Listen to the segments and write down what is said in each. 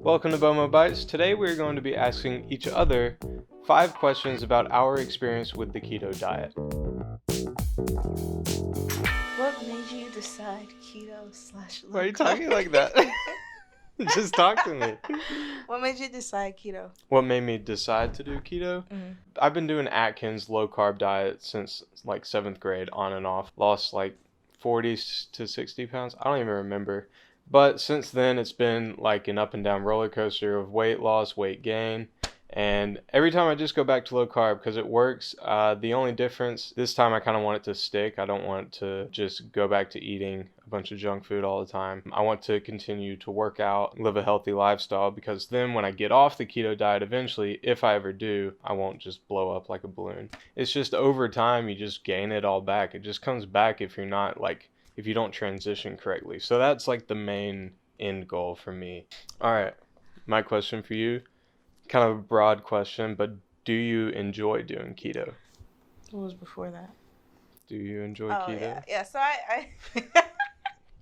Welcome to BoMo Bites. Today we're going to be asking each other 5 questions about our experience with the keto diet. What made you decide keto/low Why are you carb? talking like that? Just talk to me. What made you decide keto? What made me decide to do keto? I've been doing Atkins low carb diet since like 7th grade, on and off. Lost like 40 to 60 pounds. I don't even remember. But since then, it's been like an up and down roller coaster of weight loss, weight gain. And every time I just go back to low carb because it works. The only difference, this time I kind of want it to stick. I don't want to just go back to eating a bunch of junk food all the time. I want to continue to work out, live a healthy lifestyle, because then when I get off the keto diet eventually, if I ever do, I won't just blow up like a balloon. It's just over time, you just gain it all back. It just comes back if you're not if you don't transition correctly. So that's like the main end goal for me. All right, my question for you, kind of a broad question, but do you enjoy doing keto? What was before that? Do you enjoy Oh, keto? yeah. So I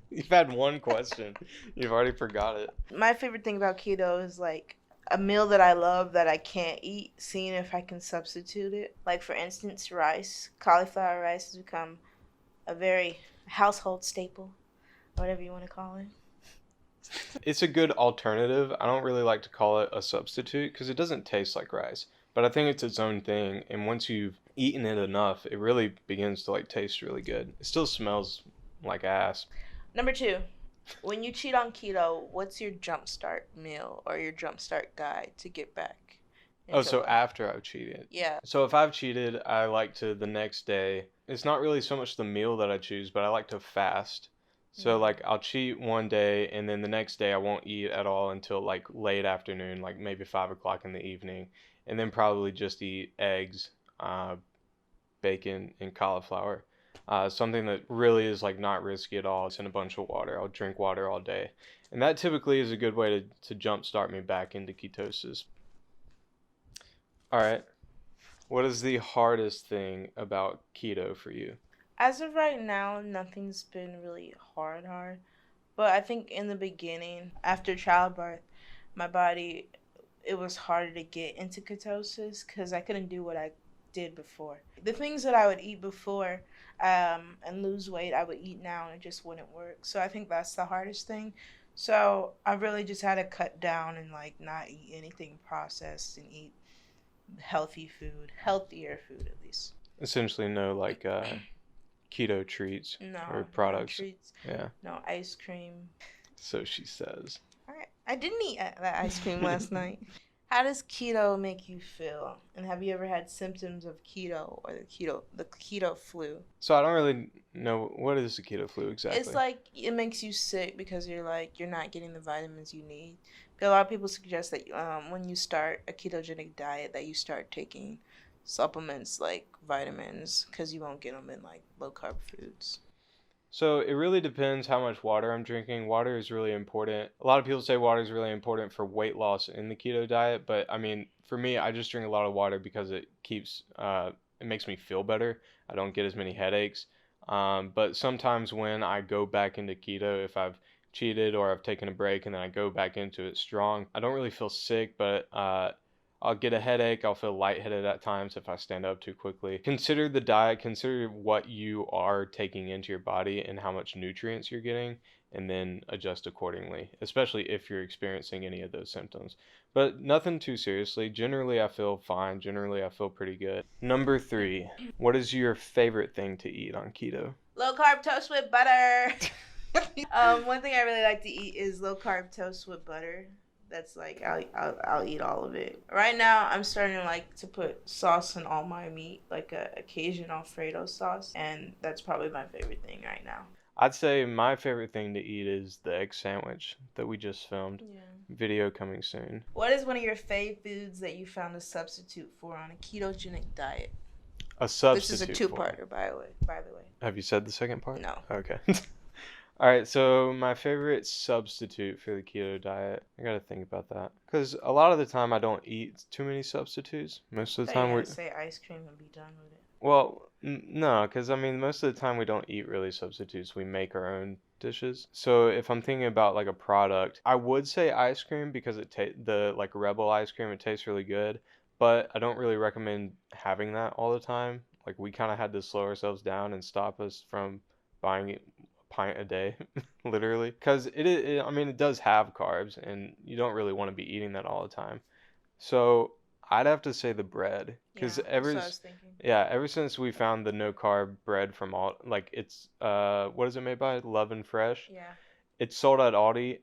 You've had one question. You've already forgot it. my favorite thing about keto is like a meal that I love that I can't eat, seeing if I can substitute it. Like for instance, rice. Cauliflower rice has become a very household staple, whatever you want to call it. It's a good alternative. I don't really like to call it a substitute because it doesn't taste like rice. But I think it's its own thing, and once you've eaten it enough, it really begins to like taste really good. It still smells like ass. Number 2, when you cheat on keto, what's your jumpstart meal or your jumpstart guide to get back? Oh, so after I've cheated. Yeah. So if I've cheated, I like to the next day. It's not really so much the meal that I choose, but I like to fast. So like I'll cheat one day, and then the next day I won't eat at all until like late afternoon, like maybe 5 o'clock in the evening, and then probably just eat eggs, bacon, and cauliflower. Something that really is like not risky at all. It's in a bunch of water. I'll drink water all day, and that typically is a good way to jumpstart me back into ketosis. All right. What is the hardest thing about keto for you? As of right now, nothing's been really hard. But I think in the beginning, after childbirth, my body, it was harder to get into ketosis because I couldn't do what I did before. The things that I would eat before and lose weight, I would eat now and it just wouldn't work. So I think that's the hardest thing. So I really just had to cut down and like not eat anything processed and eat healthier food at least. Essentially, no like keto treats No, or no products. treats, Yeah. no ice cream. So she says. I didn't eat that ice cream last night. How does keto make you feel? And have you ever had symptoms of keto or the keto flu? So I don't really know what is the keto flu exactly. It's like it makes you sick because you're not getting the vitamins you need. But a lot of people suggest that when you start a ketogenic diet, that you start taking supplements like vitamins because you won't get them in like low carb foods. So it really depends how much water I'm drinking. Water is really important. A lot of people say water is really important for weight loss in the keto diet, but I mean, for me, I just drink a lot of water because it makes me feel better. I don't get as many headaches. But sometimes when I go back into keto, if I've cheated or I've taken a break and then I go back into it strong, I don't really feel sick, but I'll get a headache. I'll feel lightheaded at times if I stand up too quickly. Consider the diet, consider what you are taking into your body and how much nutrients you're getting, and then adjust accordingly, especially if you're experiencing any of those symptoms. But nothing too seriously. Generally, I feel fine. Generally, I feel pretty good. Number 3, what is your favorite thing to eat on keto? Low carb toast with butter. One thing I really like to eat is low carb toast with butter. That's like I'll eat all of it. Right now I'm starting to like to put sauce in all my meat, like a Cajun Alfredo sauce, and that's probably my favorite thing right now. I'd say my favorite thing to eat is the egg sandwich that we just filmed. Yeah. Video coming soon. What is one of your fave foods that you found a substitute for on a ketogenic diet? A substitute. This is a two-parter, by the way. Have you said the second part? No. Okay. All right, so my favorite substitute for the keto diet, I gotta think about that. Because a lot of the time I don't eat too many substitutes. Most of the time we're... say ice cream and be done with it. Well, no, because I mean, most of the time we don't eat really substitutes. We make our own dishes. So if I'm thinking about like a product, I would say ice cream because the like Rebel ice cream, it tastes really good, but I don't really recommend having that all the time. Like we kind of had to slow ourselves down and stop us from buying a pint a day, literally, because I mean, it does have carbs, and you don't really want to be eating that all the time. So I'd have to say the bread, because Yeah, that's what I was thinking. yeah, ever since we found the no carb bread from all like it's what is it made by? Love and Fresh. Yeah. It's sold at Aldi.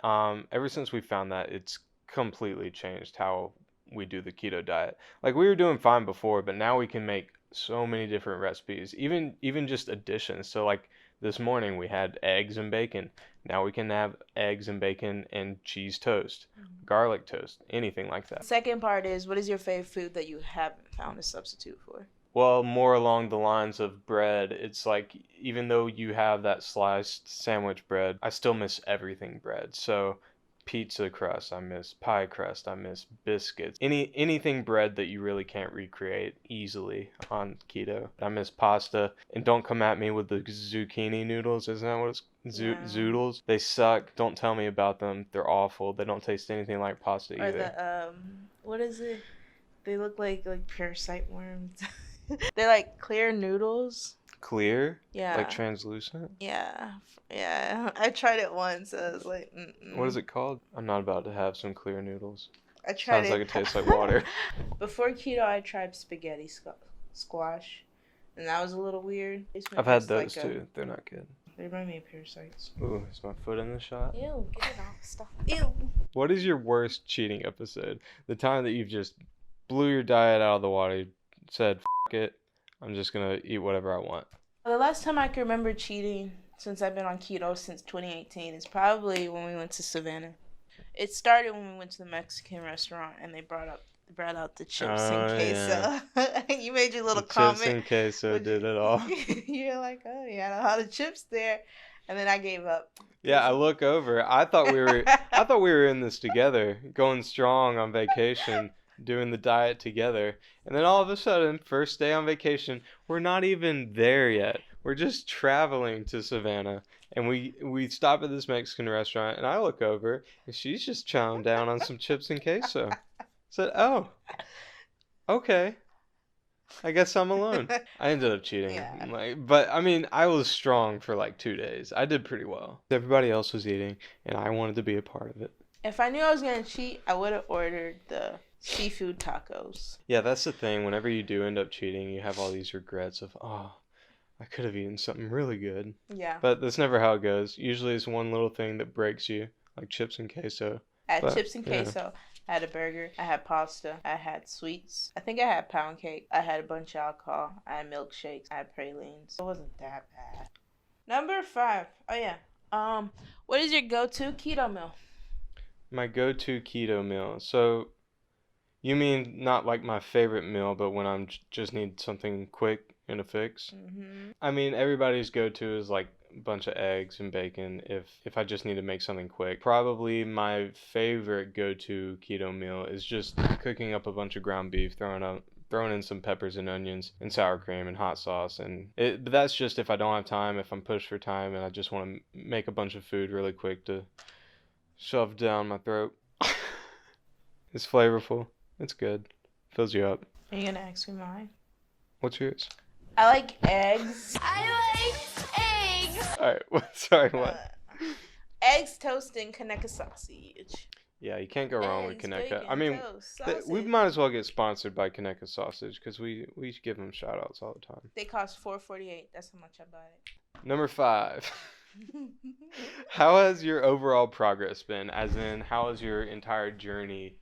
Ever since we found that, it's completely changed how we do the keto diet. Like we were doing fine before, but now we can make so many different recipes, even just additions. So like this morning we had eggs and bacon. Now we can have eggs and bacon and cheese toast, garlic toast, anything like that. Second part is, what is your favorite food that you haven't found a substitute for? Well, more along the lines of bread, it's like even though you have that sliced sandwich bread, I still miss everything bread. So pizza crust, I miss pie crust, I miss biscuits. Anything bread that you really can't recreate easily on keto. I miss pasta, and don't come at me with the zucchini noodles. Isn't that what it's zoodles? They suck. Don't tell me about them. They're awful. They don't taste anything like pasta Or either. the what is it? They look like parasite worms. They're like clear noodles. Clear? Yeah. Like translucent? Yeah. Yeah. I tried it once. I was like, mm-mm. What is it called? I'm not about to have some clear noodles. I tried Sounds like it tastes like water. Before keto, I tried spaghetti squash, and that was a little weird. I've had those too. They're not good. They remind me of parasites. Ooh, is my foot in the shot? Ew, get it off. Stop. Ew. What is your worst cheating episode? The time that you've just blew your diet out of the water, said, F it, I'm just going to eat whatever I want. The last time I can remember cheating since I've been on keto since 2018 is probably when we went to Savannah. It started when we went to the Mexican restaurant and they brought out the chips and queso. Yeah. You made your little comment. Chips and queso did it all. You're like, oh yeah, I had the chips there, and then I gave up. Yeah, I look over. I thought we were in this together, going strong on vacation, doing the diet together. And then all of a sudden, first day on vacation, we're not even there yet. We're just traveling to Savannah. And we stop at this Mexican restaurant, and I look over, and she's just chowing down on some chips and queso. I said, oh, okay. I guess I'm alone. I ended up cheating. Yeah. But I mean, I was strong for like 2 days. I did pretty well. Everybody else was eating, and I wanted to be a part of it. If I knew I was going to cheat, I would have ordered the seafood tacos. Yeah, that's the thing. Whenever you do end up cheating, you have all these regrets of, oh, I could have eaten something really good. Yeah. But that's never how it goes. Usually it's one little thing that breaks you, like chips and queso. I had chips and queso. I had a burger. I had pasta. I had sweets. I think I had pound cake. I had a bunch of alcohol. I had milkshakes. I had pralines. It wasn't that bad. Number 5. Oh yeah. What is your go-to keto meal? My go-to keto meal. So, you mean not like my favorite meal, but when I'm just need something quick and a fix? Mm-hmm. I mean, everybody's go-to is like a bunch of eggs and bacon if I just need to make something quick. Probably my favorite go-to keto meal is just cooking up a bunch of ground beef, throwing in some peppers and onions and sour cream and hot sauce. But that's just if I don't have time, if I'm pushed for time and I just want to make a bunch of food really quick to shove down my throat. It's flavorful. It's good. Fills you up. Are you gonna ask me mine? What's yours? I like eggs. Alright, sorry, what? Eggs, toast, and Kaneka sausage. Yeah, you can't go wrong with Kaneka. I mean, we might as well get sponsored by Kaneka sausage because we give them shout outs all the time. They cost $4.48. That's how much I bought it. Number 5. How has your overall progress been? As in, how has your entire journey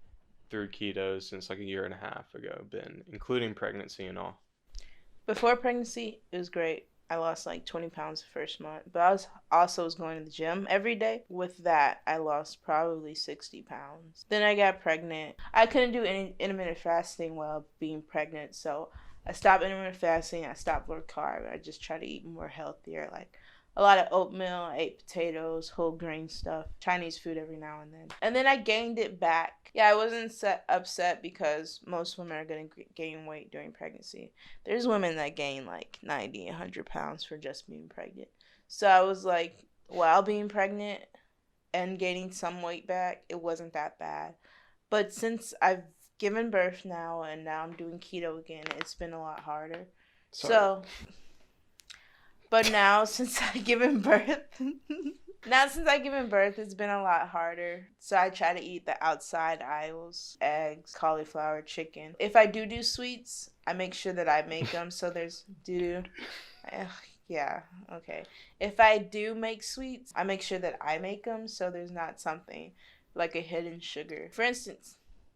through keto since like a year and a half ago been, including pregnancy and all? Before pregnancy, it was great. I lost like 20 pounds the first month, but I was going to the gym every day. With that, I lost probably 60 pounds. Then I got pregnant. I couldn't do any intermittent fasting while being pregnant, so I stopped intermittent fasting. I stopped low carb. I just tried to eat more healthier, like a lot of oatmeal. I ate potatoes, whole grain stuff, Chinese food every now and then. And then I gained it back. Yeah, I wasn't upset because most women are going to gain weight during pregnancy. There's women that gain like 90, 100 pounds for just being pregnant. So I was like, while being pregnant and gaining some weight back, it wasn't that bad. But since I've given birth now and now I'm doing keto again, it's been a lot harder. Sorry. So, but now since I've given birth, it's been a lot harder. So I try to eat the outside aisles, eggs, cauliflower, chicken. If I do sweets, I make sure that I make them so there's yeah, okay. If I do make sweets, I make sure that I make them so there's not something like a hidden sugar. For instance,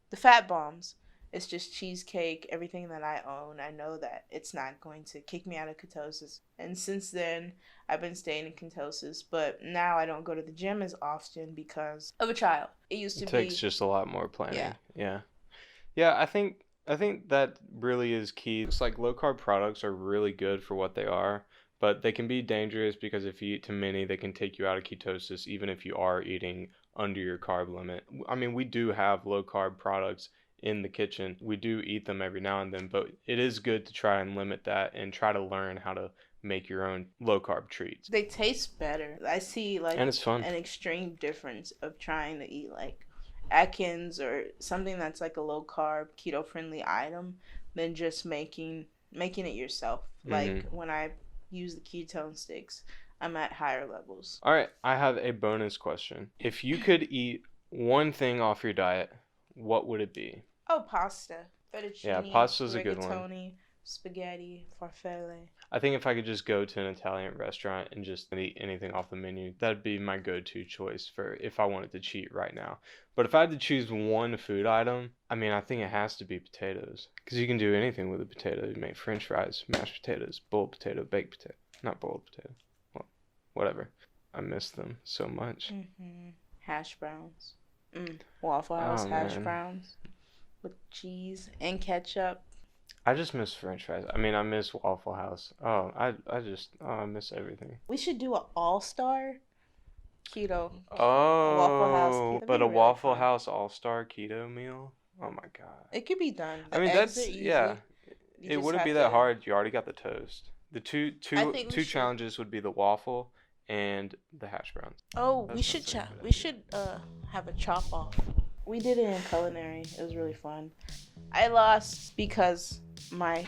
the fat bombs. It's just cheesecake, everything that I own. I know that it's not going to kick me out of ketosis. And since then, I've been staying in ketosis. But now I don't go to the gym as often because of a child. It takes just a lot more planning. Yeah. I think that really is key. It's like low carb products are really good for what they are, but they can be dangerous because if you eat too many, they can take you out of ketosis, even if you are eating under your carb limit. I mean, we do have low carb products in the kitchen. We do eat them every now and then, but it is good to try and limit that and try to learn how to make your own low carb treats. They taste better. I see and it's fun. An extreme difference of trying to eat like Atkins or something that's like a low carb keto friendly item than just making it yourself. Like when I use the ketone sticks, I'm at higher levels. All right, I have a bonus question. If you could eat one thing off your diet, what would it be? Oh, pasta. Fettuccine. Yeah, pasta's a good one. Rigatoni, spaghetti, farfalle. I think if I could just go to an Italian restaurant and just eat anything off the menu, that'd be my go-to choice for if I wanted to cheat right now. But if I had to choose one food item, I mean, I think it has to be potatoes. Because you can do anything with a potato. You make french fries, mashed potatoes, boiled potato, baked potato. Not boiled potato. Well, whatever. I miss them so much. Hash browns. Waffle House hash browns with cheese and ketchup. I just miss french fries. I mean, I miss Waffle House. I miss everything. We should do an all-star keto. Oh, Waffle House. but a really Waffle House all-star keto meal? Oh my God. It could be done. I mean, that's, yeah. It wouldn't be that hard. You already got the toast. The two challenges would be the waffle and the hash browns. Oh, we should have a chop off. We did it in culinary. It was really fun. I lost because my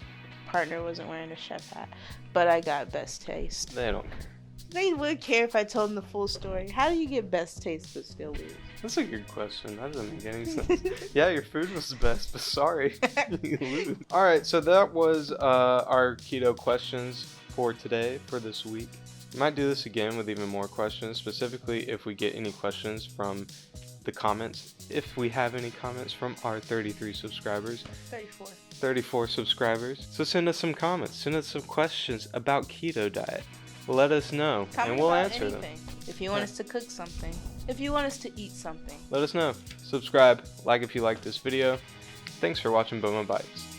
partner wasn't wearing a chef hat, but I got best taste. They don't care. They would care if I told them the full story. How do you get best taste but still lose? That's a good question. That doesn't make any sense. Yeah, your food was the best, but sorry, you lose. All right, so that was our keto questions for today, for this week. We might do this again with even more questions, specifically if we get any questions from the comments. If we have any comments from our 33 subscribers. 34 subscribers. So send us some comments. Send us some questions about keto diet. Let us know, and we'll answer them. If you want us to cook something. If you want us to eat something. Let us know. Subscribe. Like if you like this video. Thanks for watching BoMo Bites.